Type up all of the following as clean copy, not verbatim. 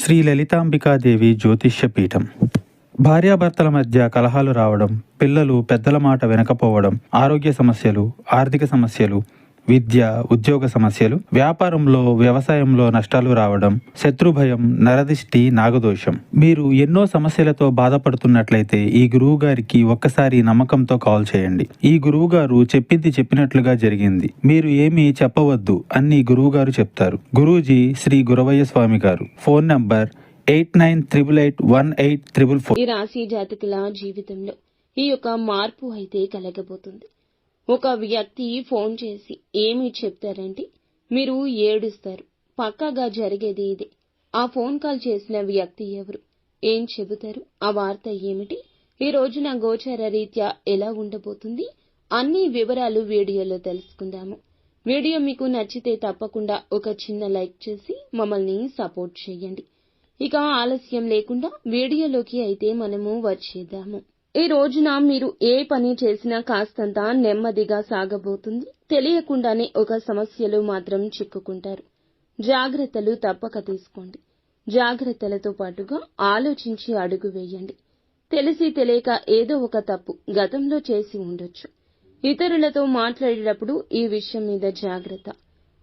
శ్రీ లలితాంబికాదేవి జ్యోతిష్య పీఠం. భార్యాభర్తల మధ్య కలహాలు రావడం, పిల్లలు పెద్దల మాట వినకపోవడం, ఆరోగ్య సమస్యలు, ఆర్థిక సమస్యలు, విద్య, ఉద్యోగ సమస్యలు, వ్యాపారంలో, వ్యవసాయంలో నష్టాలు రావడం, శత్రుభయం, నరదిష్టి, నాగదోషం. మీరు ఎన్నో సమస్యలతో బాధపడుతున్నట్లయితే ఈ గురువు గారికి ఒక్కసారి నమ్మకంతో కాల్ చేయండి. ఈ గురువు గారు చెప్పింది చెప్పినట్లుగా జరిగింది. మీరు ఏమీ చెప్పవద్దు అన్ని గురువుగారు చెప్తారు. గురూజీ శ్రీ గురవయ్య స్వామి గారు. Phone number 89881844. ఈ రాశి జాతకుల జీవితంలో ఈ యొక్క మార్పు అయితే కలగబోతుంది. ఒక వ్యక్తి ఫోన్ చేసి ఏమి చెప్తారంటే మీరు ఏడుస్తారు. పక్కాగా జరిగేది ఇదే. ఆ ఫోన్ కాల్ చేసిన వ్యక్తి ఎవరు, ఏం చెబుతారు, ఆ వార్త ఏమిటి, ఈ రోజున గోచార రీత్యా ఎలా ఉండబోతుంది, అన్ని వివరాలు వీడియోలో తెలుసుకుందాము. వీడియో మీకు నచ్చితే తప్పకుండా ఒక చిన్న లైక్ చేసి మమ్మల్ని సపోర్ట్ చేయండి. ఇక ఆలస్యం లేకుండా వీడియోలోకి అయితే మనము వచ్చేద్దాము. ఈ రోజున మీరు ఏ పని చేసినా కాస్తంత నెమ్మదిగా సాగబోతుంది. తెలియకుండానే ఒక సమస్యలో మాత్రం చిక్కుకుంటారు. జాగ్రత్తలు తప్పక తీసుకోండి. జాగ్రత్తలతో పాటుగా ఆలోచించి అడుగు వేయండి. తెలిసి తెలియక ఏదో ఒక తప్పు గతంలో చేసి ఉండొచ్చు. ఇతరులతో మాట్లాడేటప్పుడు ఈ విషయం మీద జాగ్రత్త.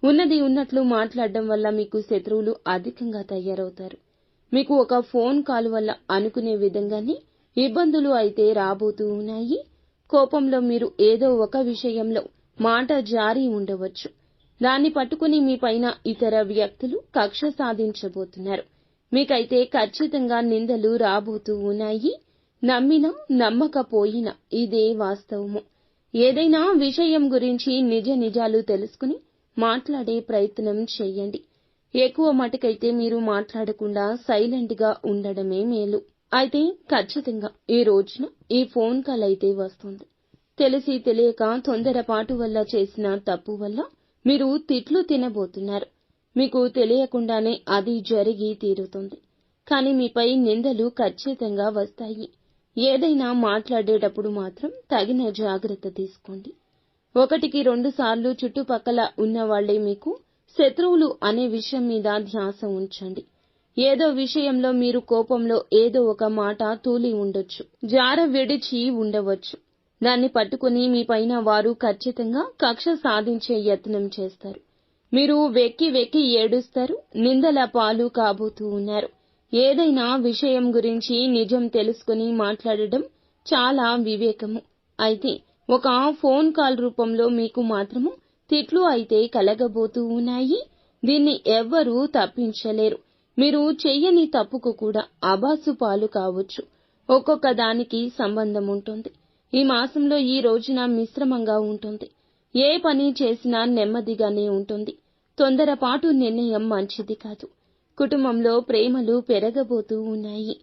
ఉన్నది ఉన్నట్లు మాట్లాడడం వల్ల మీకు శత్రువులు అధికంగా తయారవుతారు. మీకు ఒక ఫోన్ కాల్ వల్ల అనుకునే విధంగానే ఇబ్బందులు అయితే రాబోతూ ఉన్నాయి. కోపంలో మీరు ఏదో ఒక విషయంలో మాట జారి ఉండవచ్చు. దాన్ని పట్టుకుని మీ పైన ఇతర వ్యక్తులు కక్ష సాధించబోతున్నారు. మీకైతే ఖచ్చితంగా నిందలు రాబోతూ ఉన్నాయి. నమ్మినా నమ్మకపోయినా ఇదే వాస్తవము. ఏదైనా విషయం గురించి నిజాలు తెలుసుకుని మాట్లాడే ప్రయత్నం చేయండి. ఎక్కువ మటుకైతే మీరు మాట్లాడకుండా సైలెంట్ గా ఉండడమే మేలు. అయితే ఖచ్చితంగా ఈ రోజున ఈ ఫోన్ కాల్ అయితే వస్తుంది. తెలిసి తెలియక తొందరపాటు వల్ల చేసిన తప్పు వల్ల మీరు తిట్లు తినబోతున్నారు. మీకు తెలియకుండానే అది జరిగి తీరుతుంది. కానీ మీపై నిందలు ఖచ్చితంగా వస్తాయి. ఏదైనా మాట్లాడేటప్పుడు మాత్రం తగిన జాగ్రత్త తీసుకోండి. 1-2 సార్లు చుట్టుపక్కల ఉన్న వాళ్లే మీకు శత్రువులు అనే విషయం మీద ధ్యాస ఉంచండి. ఏదో విషయంలో మీరు కోపంలో ఏదో ఒక మాట తూలి ఉండొచ్చు, జార విడిచి ఉండవచ్చు. దాన్ని పట్టుకుని మీ పైన వారు ఖచ్చితంగా కక్ష సాధించే యత్నం చేస్తారు. మీరు వెక్కి ఏడుస్తారు. నిందల పాలు కాబోతూ ఉన్నారు. ఏదైనా విషయం గురించి నిజం తెలుసుకుని మాట్లాడడం చాలా వివేకము. అయితే ఒక ఫోన్ కాల్ రూపంలో మీకు మాత్రము తిట్లు అయితే కలగబోతూ ఉన్నాయి. దీన్ని ఎవ్వరూ తప్పించలేరు. మీరు చెయ్యని తప్పుకు కూడా అబాసు పాలు కావచ్చు. ఒక్కొక్క దానికి సంబంధం ఉంటుంది. ఈ మాసంలో ఈ రోజున మిశ్రమంగా ఉంటుంది. ఏ పని చేసినా నెమ్మదిగానే ఉంటుంది. తొందరపాటు నిర్ణయం మంచిది కాదు. కుటుంబంలో ప్రేమలు పెరగబోతూ ఉన్నాయి.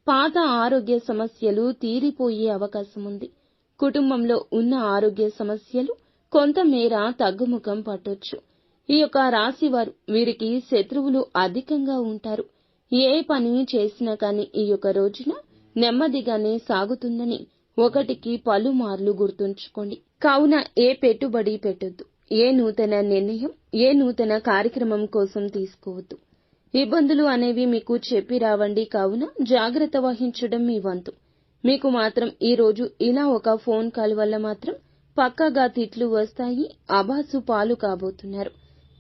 పాత ఆరోగ్య సమస్యలు తీరిపోయే అవకాశం ఉంది. కుటుంబంలో ఉన్న ఆరోగ్య సమస్యలు కొంతమేర తగ్గుముఖం పట్టొచ్చు. ఈ యొక్క రాశివారు, వీరికి శత్రువులు అధికంగా ఉంటారు. ఏ పని చేసినా కానీ ఈ యొక్క రోజున నెమ్మదిగానే సాగుతుందని ఒకటికి పలుమార్లు గుర్తుంచుకోండి. కావున ఏ పెట్టుబడి పెట్టొద్దు. ఏ నూతన నిర్ణయం, ఏ నూతన కార్యక్రమం కోసం తీసుకోవద్దు. ఇబ్బందులు అనేవి మీకు చెప్పి రావండి. కావున జాగ్రత్త వహించడం మీ వంతు. మీకు మాత్రం ఈ రోజు ఇలా ఒక ఫోన్ కాల్ వల్ల మాత్రం పక్కాగా తిట్లు వస్తాయి. అబాసు పాలు కాబోతున్నారు.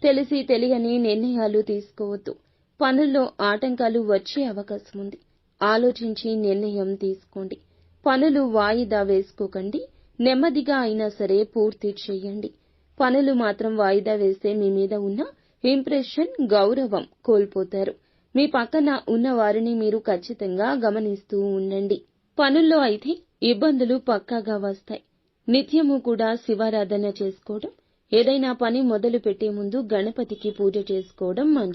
తెలిసి తెలియని నిర్ణయాలు తీసుకోవద్దు. పనుల్లో ఆటంకాలు వచ్చే అవకాశం ఉంది. ఆలోచించి నిర్ణయం తీసుకోండి. పనులు వాయిదా వేసుకోకండి. నెమ్మదిగా అయినా సరే పూర్తి చేయండి. పనులు మాత్రం వాయిదా వేస్తే మీ మీద ఉన్న ఇంప్రెషన్, గౌరవం కోల్పోతారు. మీ పక్కన ఉన్న వారిని మీరు ఖచ్చితంగా గమనిస్తూ ఉండండి. పనుల్లో అయితే ఇబ్బందులు పక్కాగా వస్తాయి. నిత్యము కూడా శివారాధన చేసుకోవడం, ఏదైనా పని మొదలు పెట్టే ముందు గణపతికి పూజ చేసుకోవడం మంచిది.